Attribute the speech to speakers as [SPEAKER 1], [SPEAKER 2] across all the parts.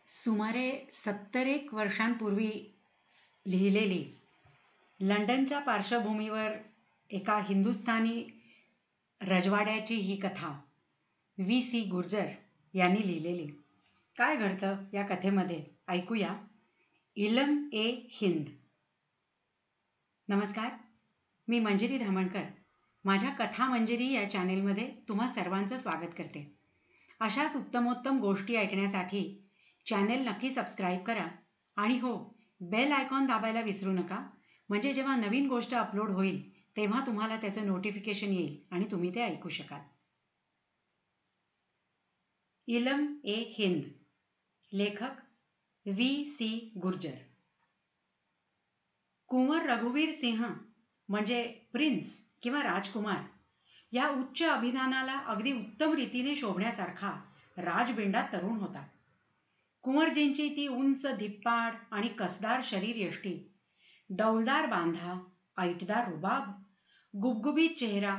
[SPEAKER 1] सुमारे 70 वर्षांपूर्वी लिहिलेली लंडनच्या पार्श्वभूमीवर एका हिंदुस्थानी रजवाड्याची ही कथा V.C. गुर्जर यांनी लिहिलेली. काय घडतं या कथेमध्ये ऐकूया. इलम ए हिंद. नमस्कार, मी मंजिरी धामणकर. माझ्या कथा मंजिरी या चॅनेलमध्ये तुम्हा सर्वांचं स्वागत करते. अशाच उत्तमोत्तम गोष्टी ऐकण्यासाठी चॅनेल नक्की सबस्क्राईब करा आणि हो, बेल आयकॉन दाबायला विसरू नका, म्हणजे जेव्हा नवीन गोष्ट अपलोड होईल तेव्हा तुम्हाला त्याचं नोटिफिकेशन येईल आणि तुम्ही ते ऐकू शकाल. इलम ए हिंद. लेखक V.C. गुर्जर. कुंवर रघुवीर सिंह म्हणजे प्रिन्स किंवा राजकुमार या उच्च अभिधानाला अगदी उत्तम रीतीने शोभण्यासारखा राजबिंडात तरुण होता. कुंवरजींची ती उंच धिप्पाड आणि कसदार शरीर यष्टी, डौलदार बांधा, ऐटदार रुबाब, गुबगुबीत चेहरा,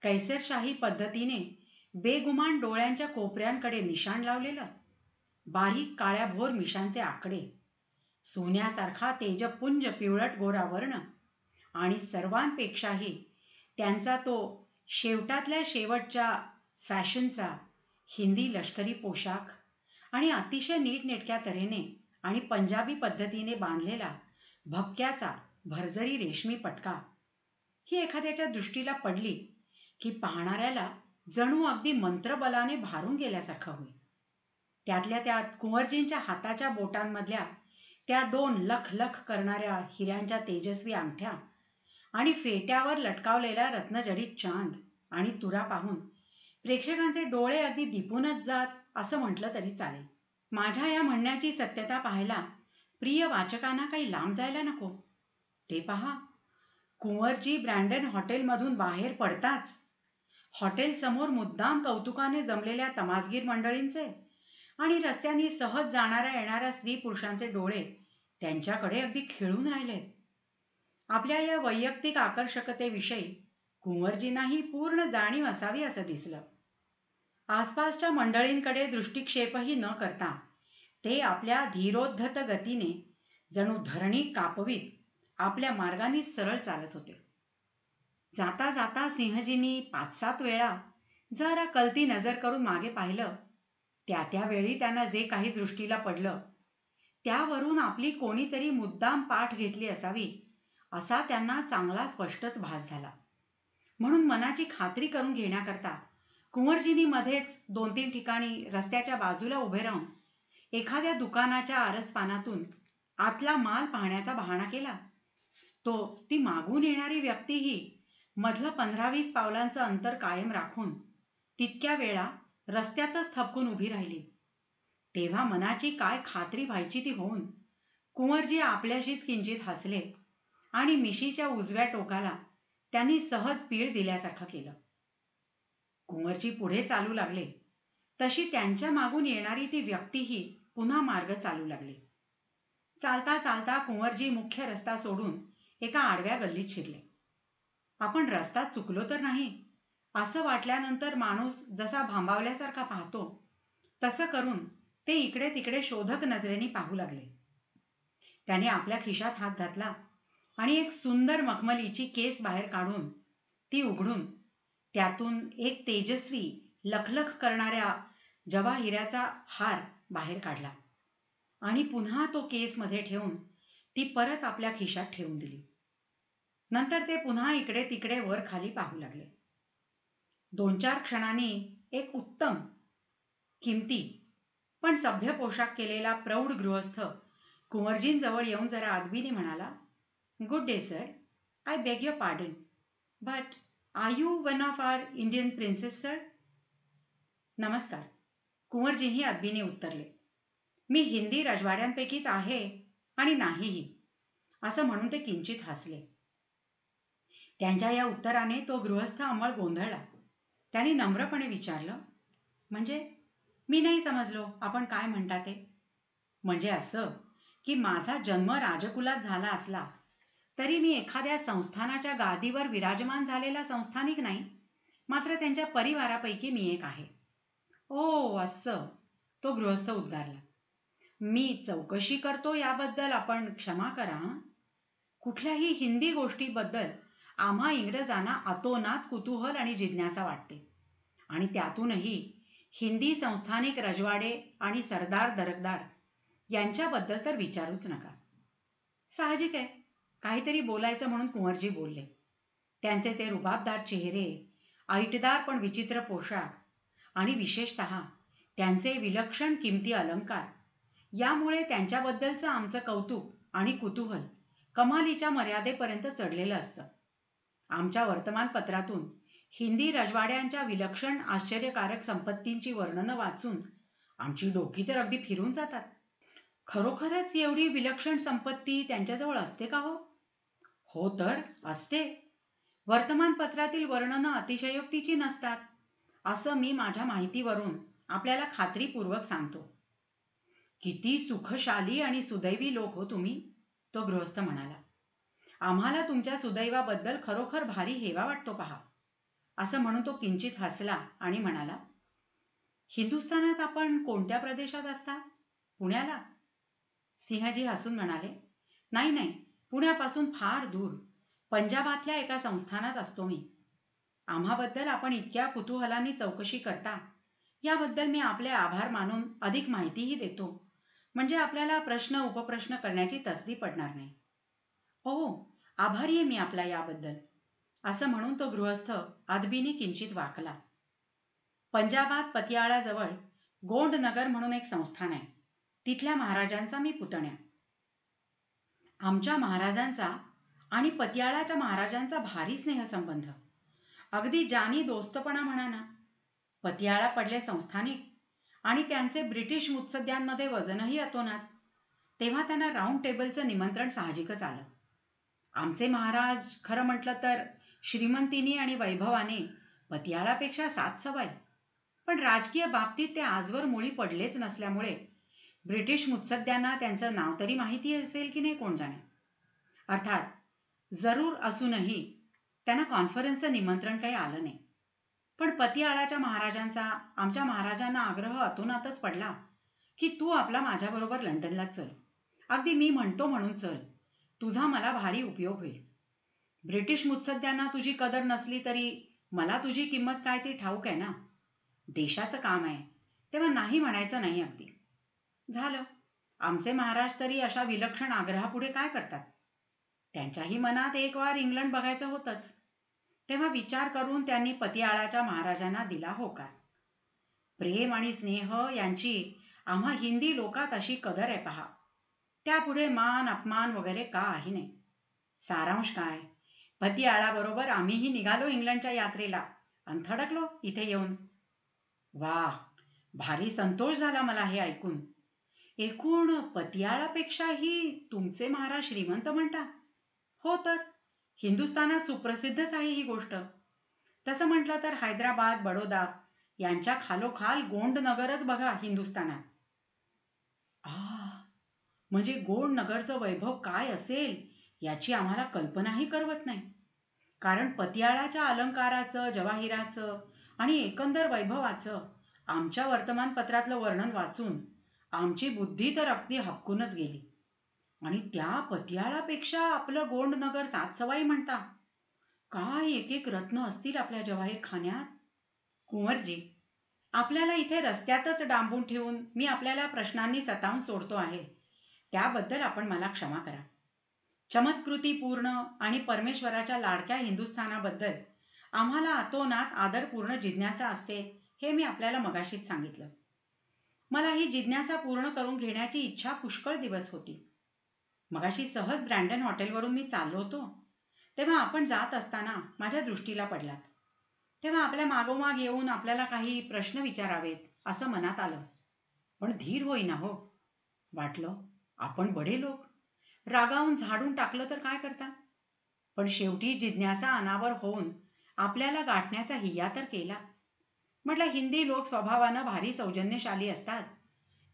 [SPEAKER 1] कैसरशाही पद्धतीने बेगुमान डोळ्यांच्या कोपऱ्यांकडे निशाण लावलेलं, बारीक काळ्याभोर मिशांचे आकडे, सोन्यासारखा तेजपुंज पिवळट गोरा वर्ण आणि सर्वांपेक्षाही त्यांचा तो शेवटातल्या शेवटच्या फॅशनचा हिंदी लष्करी पोशाख आणि अतिशय नीटनेटक्या तऱ्हेने आणि पंजाबी पद्धतीने बांधलेला भपक्याचा भरजरी रेशमी पटका ही एखाद्याच्या दृष्टीला पडली की पाहणाऱ्याला जणू अगदी मंत्रबलाने भारून गेल्यासारखं होईल. त्यातल्या त्यात कुंवरजींच्या हाताच्या बोटांमधल्या त्या 2 लख करणाऱ्या हिऱ्यांच्या तेजस्वी अंगठ्या आणि फेट्यावर लटकावलेला रत्नजडित चांद आणि तुरा पाहून प्रेक्षकांचे डोळे अगदी दिपूनच जात असं म्हटलं तरी चालेल. माझ्या या म्हणण्याची सत्यता पाहायला प्रिय वाचकांना काही लांब जायला नको. ते पहा, कुंवरजी ब्रँडन हॉटेलमधून बाहेर पडताच हॉटेल समोर मुद्दाम कौतुकाने जमलेल्या तमासगीर मंडळींचे आणि रस्त्याने सहज जाणाऱ्या येणाऱ्या स्त्री पुरुषांचे डोळे त्यांच्याकडे अगदी खिळून राहिलेत. आपल्या या वैयक्तिक आकर्षकतेविषयी कुंवरजींनाही पूर्ण जाणीव असावी असं दिसलं. आसपासच्या मंडळींकडे दृष्टिक्षेपही न करता ते आपल्या धीरोद्धत गतीने जणू धरणी कापवीत आपल्या मार्गाने सरळ चालत होते. जाता जाता सिंहजींनी 5-7 वेळा जरा कलती नजर करून मागे पाहिलं. त्या वेळी त्यांना जे काही दृष्टीला पडलं त्यावरून आपली कोणीतरी मुद्दाम पाठ घेतली असावी असा त्यांना चांगला स्पष्टच भास झाला. म्हणून मनाची खात्री करून घेण्याकरता कुंवरजींनी मध्येच 2-3 ठिकाणी रस्त्याच्या बाजूला उभे राहून एखाद्या दुकानाच्या आरसपानातून आतला माल पाहण्याचा बहाणा केला. ती मागून येणारी व्यक्तीही मधलं 15-20 पावलांचं अंतर कायम राखून तितक्या वेळा रस्त्यातच थबकून उभी राहिली. तेव्हा मनाची काय खात्री व्हायची ती होऊन कुंवरजी आपल्याशीच किंचित हसले आणि मिशीच्या उजव्या टोकाला त्यांनी सहज पीळ दिल्यासारखं केलं. कुंवरजी पुढे चालू लागले तशी त्यांच्या मागून येणारी ती व्यक्तीही पुन्हा मार्ग चालू लागली. चालता चालता कुंवरजी मुख्य रस्ता सोडून एका आडव्या गल्लीत शिरले. आपण रस्ता चुकलो तर नाही असं वाटल्यानंतर माणूस जसा भांबावल्यासारखा पाहतो तसं करून ते इकडे तिकडे शोधक नजरेने पाहू लागले. त्याने आपल्या खिशात हात घातला आणि एक सुंदर मखमलीची केस बाहेर काढून ती उघडून त्यातून एक तेजस्वी लखलख करणाऱ्या जवाहिऱ्याचा हार बाहेर काढला आणि पुन्हा तो केसमध्ये ठेवून ती परत आपल्या खिशात ठेवून दिली. नंतर ते पुन्हा इकडे तिकडे वर खाली पाहू लागले. 2-4 क्षणांनी एक उत्तम, किमती पण सभ्य पोशाख केलेला प्रौढ गृहस्थ कुंवरजींजवळ येऊन जरा अदबीने म्हणाला, "good day sir, I beg your pardon, but are you one of our Indian princes sir?" "नमस्कार," कुंवरजीही अदबीने उत्तरले. "मी हिंदी रजवाड्यांपैकीच आहे आणि नाहीही," असं म्हणून ते किंचित हसले. त्यांच्या या उत्तराने तो गृहस्थ अंमळ गोंधळला. त्यांनी नम्रपणे विचारलं, "म्हणजे मी नाही समजलो, आपण काय म्हणता ते?" "म्हणजे असं की माझा जन्म राजकुलात झाला असला तरी मी एखाद्या संस्थानाच्या गादीवर विराजमान झालेला संस्थानिक नाही, मात्र त्यांच्या परिवारापैकी मी एक आहे." "ओ असं," तो गृहस्थ उद्गारला. मी चौकशी करतो याबद्दल आपण क्षमा करा. कुठल्याही हिंदी गोष्टीबद्दल आम्हा इंग्रजांना अतोनात कुतूहल आणि जिज्ञासा वाटते आणि त्यातूनही हिंदी संस्थानिक रजवाडे आणि सरदार दरकदार यांच्याबद्दल तर विचारूच नका. साहजिक आहे, काहीतरी बोलायचं म्हणून कुंवरजी बोलले. त्यांचे ते रुबाबदार चेहरे, ऐटदार पण विचित्र पोशाख आणि विशेषतः त्यांचे विलक्षण किमती अलंकार यामुळे त्यांच्याबद्दलचं आमचं कौतुक आणि कुतूहल कमालीच्या मर्यादेपर्यंत चढलेलं असतं. आमच्या वर्तमानपत्रातून हिंदी रजवाड्यांच्या विलक्षण आश्चर्यकारक संपत्तींची वर्णनं वाचून आमची डोकी तर अगदी फिरून जातात. खरोखरच एवढी विलक्षण संपत्ती त्यांच्याजवळ असते का हो? हो तर असते. वर्तमानपत्रातील वर्णनं अतिशयोक्तीची नसतात असं मी माझ्या माहितीवरून आपल्याला खात्रीपूर्वक सांगतो. किती सुखशाली आणि सुदैवी लोक हो तुम्ही, तो गृहस्थ म्हणाला. आम्हाला तुमच्या सुदैवाबद्दल खरोखर भारी हेवा वाटतो पहा. असं म्हणून तो किंचित हसला आणि म्हणाला, हिंदुस्थानात आपण कोणत्या प्रदेशात असता? पुण्याला? सिंहजी हसून म्हणाले, नाही नाही, पुण्यापासून फार दूर पंजाबातल्या एका संस्थानात असतो मी. आम्हाबद्दल आपण इतक्या कुतूहलाने चौकशी करता याबद्दल मी आपले आभार मानून अधिक माहितीही देतो, म्हणजे आपल्याला प्रश्न उपप्रश्न करण्याची तसदी पडणार नाही. हो, आभारी आहे मी आपला याबद्दल. असं म्हणून तो गृहस्थ अदबीने किंचित वाकला. पंजाबात पतियाळाजवळ गोंडनगर म्हणून एक संस्थान आहे. तिथल्या महाराजांचा मी पुतण्या. आमच्या महाराजांचा आणि पतियाळाच्या महाराजांचा भारी स्नेहसंबंध, अगदी जानी दोस्तपणा म्हणा ना. पतियाळा पडले संस्थानिक आणि त्यांचे ब्रिटिश मुत्सद्यांमध्ये वजनही अतोनात. तेव्हा त्यांना राऊंड टेबलचं निमंत्रण साहजिकच आलं. आमचे महाराज खरं म्हटलं तर श्रीमंतीनी आणि वैभवाने पतियाळापेक्षा 7 सवाई, पण राजकीय बाबतीत ते आजवर मुळी पडलेच नसल्यामुळे ब्रिटिश मुत्सद्यांना त्यांचं नाव तरी माहिती असेल की नाही कोण जाणे. अर्थात जरूर असूनही त्यांना कॉन्फरन्सचं निमंत्रण काही आलं नाही. पण पतियाळाच्या महाराजांचा आमच्या महाराजांना आग्रह अतोनातच पडला की तू आपला माझ्याबरोबर लंडनला चल. अगदी मी म्हणतो म्हणून चल, तुझा मला भारी उपयोग होईल. ब्रिटिश मुत्सद्यांना तुझी कदर नसली तरी मला तुझी किंमत काय ती ठाऊक आहे ना. देशाचं काम आहे तेव्हा नाही म्हणायचं नाही. अगदी झालं. आमचे महाराज तरी अशा विलक्षण आग्रहापुढे काय करतात. त्यांच्याही मनात एक वार इंग्लंड बघायचं होतंच. तेव्हा विचार करून त्यांनी पतियाळाच्या महाराजांना दिला होकार. प्रेम आणि स्नेह यांची आम्हा हिंदी लोकात अशी कदर आहे पहा. त्यापुढे मान अपमान वगैरे काही नाही. सारांश काय, पतियाळाबरोबर आम्हीही निघालो इंग्लंडच्या यात्रेला आणि थडकलो इथे येऊन. वाह, भारी संतोष झाला मला हे ऐकून. एकूण पतियाळापेक्षाही तुमचे महाराज श्रीमंत म्हणता? हो तर हिंदुस्थानात सुप्रसिद्धच आहे ही गोष्ट. तसं म्हटलं तर हैदराबाद, बडोदा यांच्या खालोखाल गोंडनगरच बघा हिंदुस्थानात. म्हणजे गोंडनगरचं वैभव काय असेल याची आम्हाला कल्पनाही करवत नाही. कारण पतियाळाच्या अलंकाराचं, जवाहिराचं आणि एकंदर वैभवाचं आमच्या वर्तमानपत्रातलं वर्णन वाचून आमची बुद्धी तर अगदी हबकूनच गेली. आणि त्या पतियाळापेक्षा आपलं गोंडनगर 7 सवाई म्हणता. काय एक एक रत्न असतील आपल्या जवाहीर खान्यात. कुंवरजी, आपल्याला इथे रस्त्यातच डांबून ठेवून मी आपल्याला प्रश्नांनी सतावून सोडतो आहे, त्याबद्दल आपण मला क्षमा करा. चमत्कृतीपूर्ण आणि परमेश्वराच्या लाडक्या हिंदुस्थानाबद्दल आम्हाला अतोनात आदरपूर्ण जिज्ञासा असते हे मी आपल्याला मगाशीच सांगितलं. मला ही जिज्ञासा पूर्ण करून घेण्याची इच्छा पुष्कळ दिवस होती. मगाशी सहज ब्रँडन हॉटेलवरून मी चाललो होतो तेव्हा आपण जात असताना माझ्या दृष्टीला पडलात. तेव्हा आपल्या मागोमाग येऊन आपल्याला काही प्रश्न विचारावेत असं मनात आलं. पण धीर होईना हो. वाटलं आपण बडे लोक, रागावून झाडून टाकलं तर काय करता. पण शेवटी जिज्ञासा अनावर होऊन आपल्याला गाठण्याचा हिया तर केला. म्हटलं हिंदी लोक स्वभावानं भारी सौजन्यशाली असतात,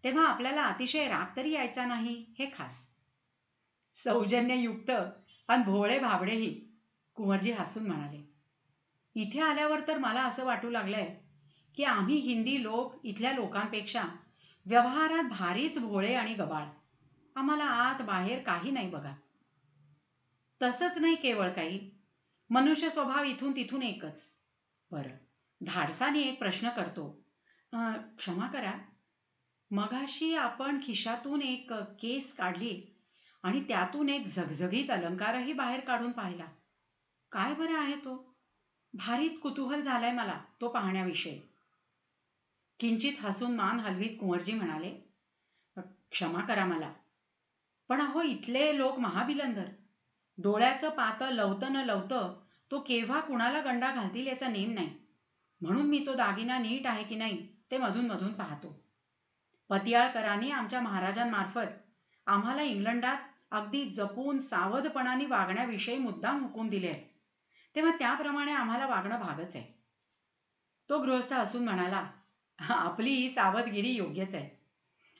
[SPEAKER 1] तेव्हा आपल्याला अतिशय राग तरी यायचा नाही हे खास. सौजन्ययुक्त आणि भोळे भाबडेही, कुंवरजी हसून म्हणाले. इथे आल्यावर तर मला असं वाटू लागलंय की आम्ही हिंदी लोक इथल्या लोकांपेक्षा व्यवहारात भारीच भोळे आणि गबाळ. आम्हाला आत बाहेर काही नाही बघा. तसंच नाही केवळ काही. मनुष्य स्वभाव इथून तिथून एकच. बरं, धाडसाने एक प्रश्न करतो. क्षमा करा, मगाशी आपण खिशातून एक केस काढली आणि त्यातून एक झगझगीत अलंकारही बाहेर काढून पाहिला. काय बरं आहे तो? भारीच कुतूहल झालंय मला तो पाहण्याविषयी. किंचित हसून मान हलवीत कुंवरजी म्हणाले, क्षमा करा मला, पण अहो इथले लोक महाबिलंदर. डोळ्याचं पातं लवतं न लवतं तो केव्हा कुणाला गंडा घालतील याचा नेम नाही. म्हणून मी तो दागिना नीट आहे की नाही ते मधून मधून पाहतो. पतियाळकरांनी आमच्या महाराजांमार्फत आम्हाला इंग्लंडात अगदी जपून सावधपणाने वागण्याविषयी मुद्दाम हुकूम दिले आहेत, तेव्हा त्याप्रमाणे आम्हाला वागणं भागच आहे. तो गृहस्थ हसून म्हणाला, आपली ही सावधगिरी योग्यच आहे.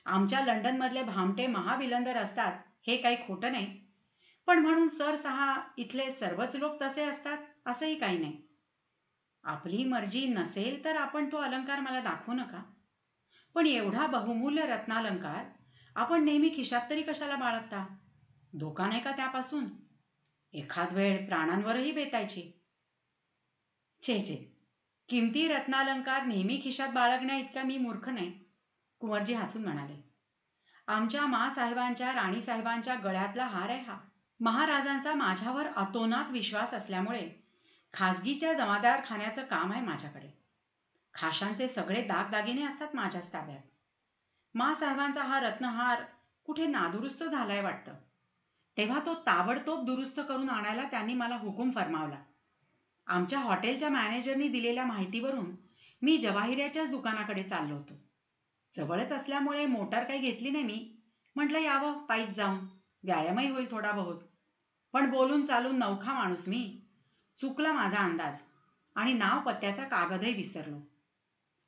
[SPEAKER 1] आमच्या लंडनमधले भामटे महाबिलंदर असतात हे काही खोटं नाही, पण म्हणून सरसहा इथले सर्वच लोक तसे असतात असंही काही नाही. आपली मर्जी नसेल तर आपण तो अलंकार मला दाखवू नका, पण एवढा बहुमूल्य रत्नालंकार आपण नेहमी खिशात तरी कशाला बाळगता? धोका नाही का त्यापासून? एखाद वेळ प्राणांवरही बेतायची. छे छे, किमती रत्नालंकार नेहमी खिशात बाळगण्या इतका मी मूर्ख नाही. कुंवरजी हसून म्हणाले, आमच्या मासाहेबांच्या राणीसाहेबांच्या गळ्यातला हार आहे हा. महाराजांचा माझ्यावर अतोनात विश्वास असल्यामुळे खासगीच्या जमादार खाण्याचं काम आहे माझ्याकडे. खाशांचे सगळे दागदागिने असतात माझ्याच ताब्यात. मासाहेबांचा हा रत्नहार कुठे नादुरुस्त झालाय वाटतं, तेव्हा तो ताबडतोब दुरुस्त करून आणायला त्यांनी मला हुकूम फरमावला. आमच्या हॉटेलच्या मॅनेजरनी दिलेल्या माहितीवरून मी जवाहिऱ्याच्याच दुकानाकडे चाललो होतो. जवळच असल्यामुळे मोटार काही घेतली नाही मी. म्हटलं यावं पायीच जाऊन, व्यायामही होईल थोडा बहुत. पण बोलून चालून नवखा माणूस मी. चुकला माझा अंदाज आणि नाव पत्त्याचा कागदही विसरलो.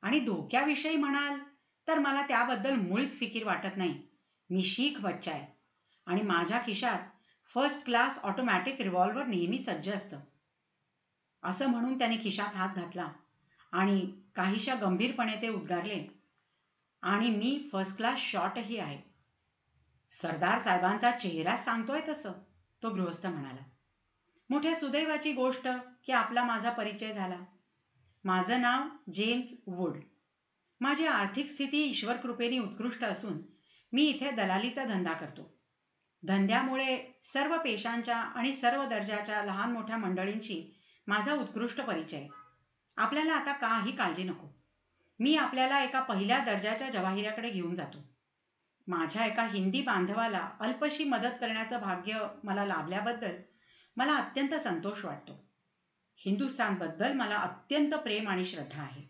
[SPEAKER 1] आणि धोक्याविषयी म्हणाल तर मला त्याबद्दल मुळीच फिकीर वाटत नाही. मी शीख बच्चा आहे आणि माझ्या खिशात फर्स्ट क्लास ऑटोमॅटिक रिव्हॉल्वर नेहमी सज्ज असतं. असं म्हणून त्याने खिशात हात घातला आणि काहीशा गंभीरपणे ते उद्गारले, आणि मी फर्स्ट क्लास शॉटही आहे. सरदार साहेबांचा चेहराच सांगतोय तसं, तो गृहस्थ म्हणाला. मोठ्या सुदैवाची गोष्ट की आपला माझा परिचय झाला. माझं नाव जेम्स वूड. माझी आर्थिक स्थिती ईश्वर कृपेने उत्कृष्ट असून मी इथे दलालीचा धंदा करतो. धंद्यामुळे सर्व पेशांच्या आणि सर्व दर्जाच्या लहान मोठ्या मंडळींशी माझा उत्कृष्ट परिचय. आपल्याला आता काही काळजी नको. मी आपल्याला एका पहिल्या दर्जाच्या जवाहिऱ्याकडे घेऊन जातो. माझ्या एका हिंदी बांधवाला अल्पशी मदत करण्याचं भाग्य मला लाभल्याबद्दल मला अत्यंत संतोष वाटतो. हिंदुस्थानबद्दल मला अत्यंत प्रेम आणि श्रद्धा आहे.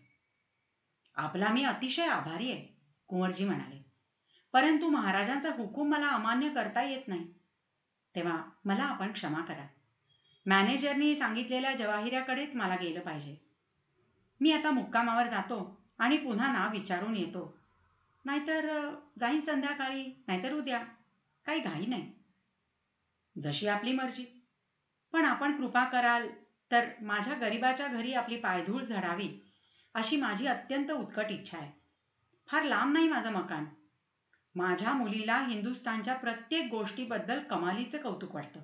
[SPEAKER 1] आपला मी अतिशय आभारी आहे, कुंवरजी म्हणाले. परंतु महाराजांचा हुकूम मला अमान्य करता येत नाही, तेव्हा मला आपण क्षमा करा. मॅनेजरनी सांगितलेल्या जवाहिऱ्याकडेच मला गेलं पाहिजे. मी आता मुक्कामावर जातो आणि पुन्हा नाव विचारून येतो. नाहीतर जाईन संध्याकाळी, नाहीतर उद्या. काही घाई नाही. जशी आपली मर्जी. पण आपण कृपा कराल तर माझ्या गरिबाच्या घरी आपली पायधूळ झडावी अशी माझी अत्यंत उत्कट इच्छा आहे. फार लांब नाही माझं मकान. माझ्या मुलीला हिंदुस्थानच्या प्रत्येक गोष्टीबद्दल कमालीचं कौतुक वाटतं.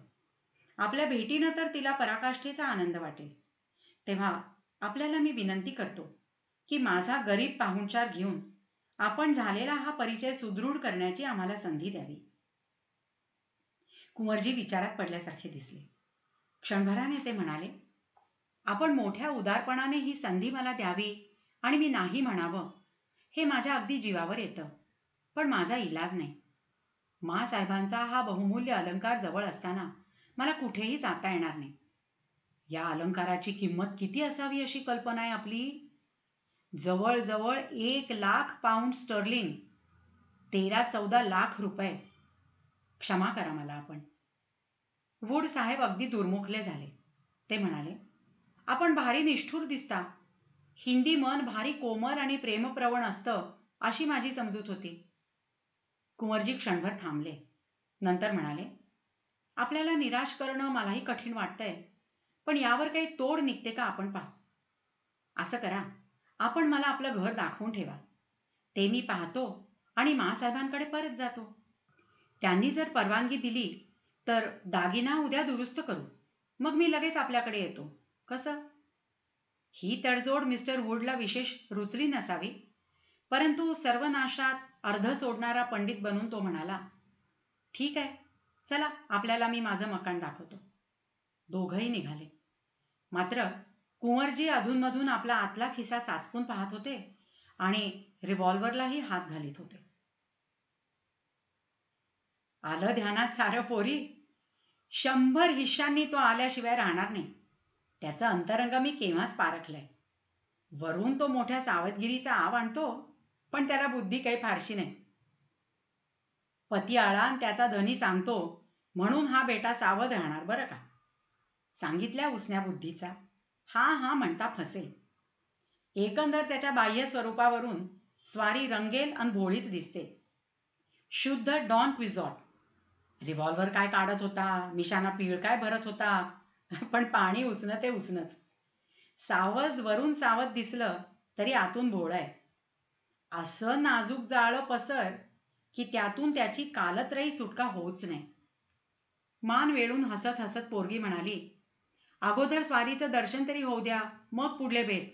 [SPEAKER 1] आपल्या भेटीनं तर तिला पराकाष्ठेचा आनंद वाटेल. तेव्हा आपल्याला मी विनंती करतो की माझा गरीब पाहुणचार घेऊन आपण झालेला हा परिचय सुदृढ करण्याची आम्हाला संधी द्यावी. कुंवरजी विचारात पडल्यासारखे दिसले. क्षणभराने ते म्हणाले, आपण मोठ्या उदारपणाने ही संधी मला द्यावी आणि मी नाही म्हणावं हे माझ्या अगदी जीवावर येतं, पण माझा इलाज नाही. मासाहेबांचा हा बहुमूल्य अलंकार जवळ असताना मला कुठेही जाता येणार नाही. या अलंकाराची किंमत किती असावी अशी कल्पना आहे आपली? जवळजवळ 1,00,000 पाऊंड स्टर्लिंग, 13-14 लाख रुपये. क्षमा करा मला आपण. वूड साहेब अगदी दुर्मुखले झाले. ते म्हणाले, आपण भारी निष्ठुर दिसता. हिंदी मन भारी कोमल आणि प्रेमप्रवण असतं अशी माझी समजूत होती. कुंवरजी क्षणभर थांबले. नंतर म्हणाले, आपल्याला निराश करणं मलाही कठीण वाटतंय, पण यावर काही तोड निघते का आपण पाहू. असं करा, आपण मला आपलं घर दाखवून ठेवा. ते मी पाहतो आणि मासाहेबांकडे परत जातो. त्यांनी जर परवानगी दिली तर दागिना उद्या दुरुस्त करू, मग मी लगेच आपल्याकडे येतो. कसं? ही तडजोड मिस्टर वूडला विशेष रुचली नसावी, परंतु सर्वनाशात अर्ध सोडणारा पंडित बनून तो म्हणाला, ठीक आहे, चला आपल्याला मी माझं मकान दाखवतो. दोघंही निघाले. मात्र कुंवरजी अधूनमधून आपला आतला खिसा चाचपून पाहत होते आणि रिव्हॉल्व्हरलाही हात घालीत होते. आलं ध्यानात सारं पोरी, 100 हिश्श्यांनी तो आल्याशिवाय राहणार नाही. त्याचं अंतरंग मी केव्हाच पारखलंय. वरून तो मोठ्या सावधगिरीचा आव आणतो, पण त्याला बुद्धी काही फारशी नाही. पती आळा आणि त्याचा धनी सांगतो म्हणून हा बेटा सावध राहणार बरं का. सांगितल्या उसन्या बुद्धीचा हा हा म्हणता फसेल. एकंदर त्याच्या बाह्य स्वरूपावरून स्वारी रंगेल आणि भोळीच दिसते. शुद्ध डॉन क्विझॉट. रिव्हॉल्व्हर काय काढत होता, मिशाना पीळ काय भरत होता, पण पाणी उसणं ते उसणंच. सावज वरून सावध दिसलं तरी आतून भोळ आहे. असं नाजूक जाळं पसर की त्यातून त्याची कालत्रही सुटका होऊच नाही. मान वेळून हसत हसत पोरगी म्हणाली, अगोदर स्वारीचं दर्शन तरी होऊ द्या, मग पुढले भेद.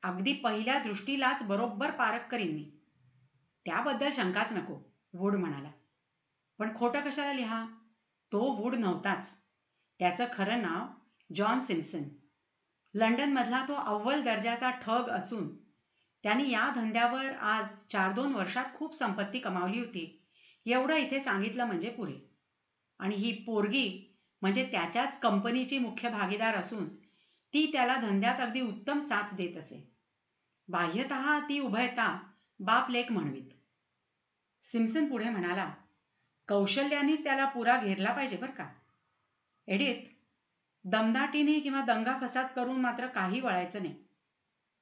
[SPEAKER 1] अगदी पहिल्या दृष्टीलाच बरोबर पारख करीन मी. त्याबद्दल शंकाच नको, वूड म्हणाला. पण खोटं कशाला लिहा? तो वूड नव्हताच. त्याचं खरं नाव जॉन सिम्पसन. लंडनमधला तो अव्वल दर्जाचा ठग असून त्यांनी या धंद्यावर आज 4-2 वर्षात खूप संपत्ती कमावली होती. एवढं इथे सांगितलं म्हणजे पुरे. आणि ही पोरगी म्हणजे त्याच्याच कंपनीची मुख्य भागीदार असून ती त्याला धंद्यात अगदी उत्तम साथ देत असे. बाह्यतः ती उभयता बाप लेक म्हणवीत. सिम्पसन पुढे म्हणाला, कौशल्यानेच त्याला पुरा घेरला पाहिजे बरं का. एडिथ, दमदाटीने किंवा दंगा फसाद करून मात्र काही वळायचं नाही.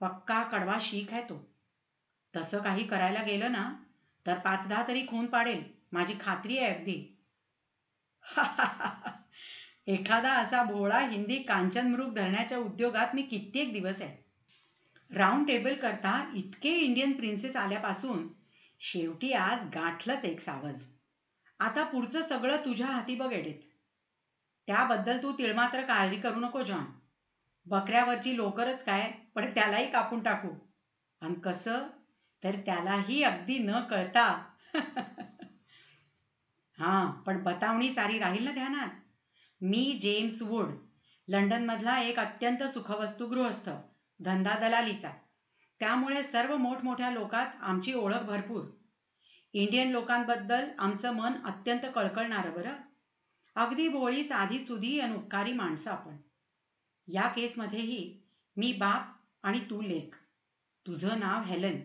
[SPEAKER 1] पक्का कडवा शीख आहे तो. तसं काही करायला गेलं ना तर 5-10 तरी खून पाडेल, माझी खात्री आहे अगदी. एखादा असा भोळा हिंदी कांचनमृग धरण्याच्या उद्योगात मी कित्येक दिवस आहे. राऊंड टेबल करता इतके इंडियन प्रिन्सेस आल्यापासून शेवटी आज गाठलंच एक सावज. आता पुढचं सगळं तुझ्या हाती बघ एडिथ. त्याबद्दल तू तिळमात्र काळजी करू नको जॉन. बकऱ्यावरची लोकरच काय, पण त्यालाही कापून टाकू. आणि कसं तर त्यालाही अगदी न कळता. हां, पण बतावणी सारी राहील ना ध्यानात. मी जेम्स वूड, लंडनमधला एक अत्यंत सुखवस्तू गृहस्थ, धंदा दलालीचा. त्यामुळे सर्व मोठमोठ्या लोकात आमची ओळख भरपूर. इंडियन लोकांबद्दल आमचं मन अत्यंत कळकळणारं बरं. अगदी भोळी साधी सुधी आणि उपकारी माणसं आपण. या केसमध्येही मी बाप आणि तू लेक. तुझं नाव हेलन.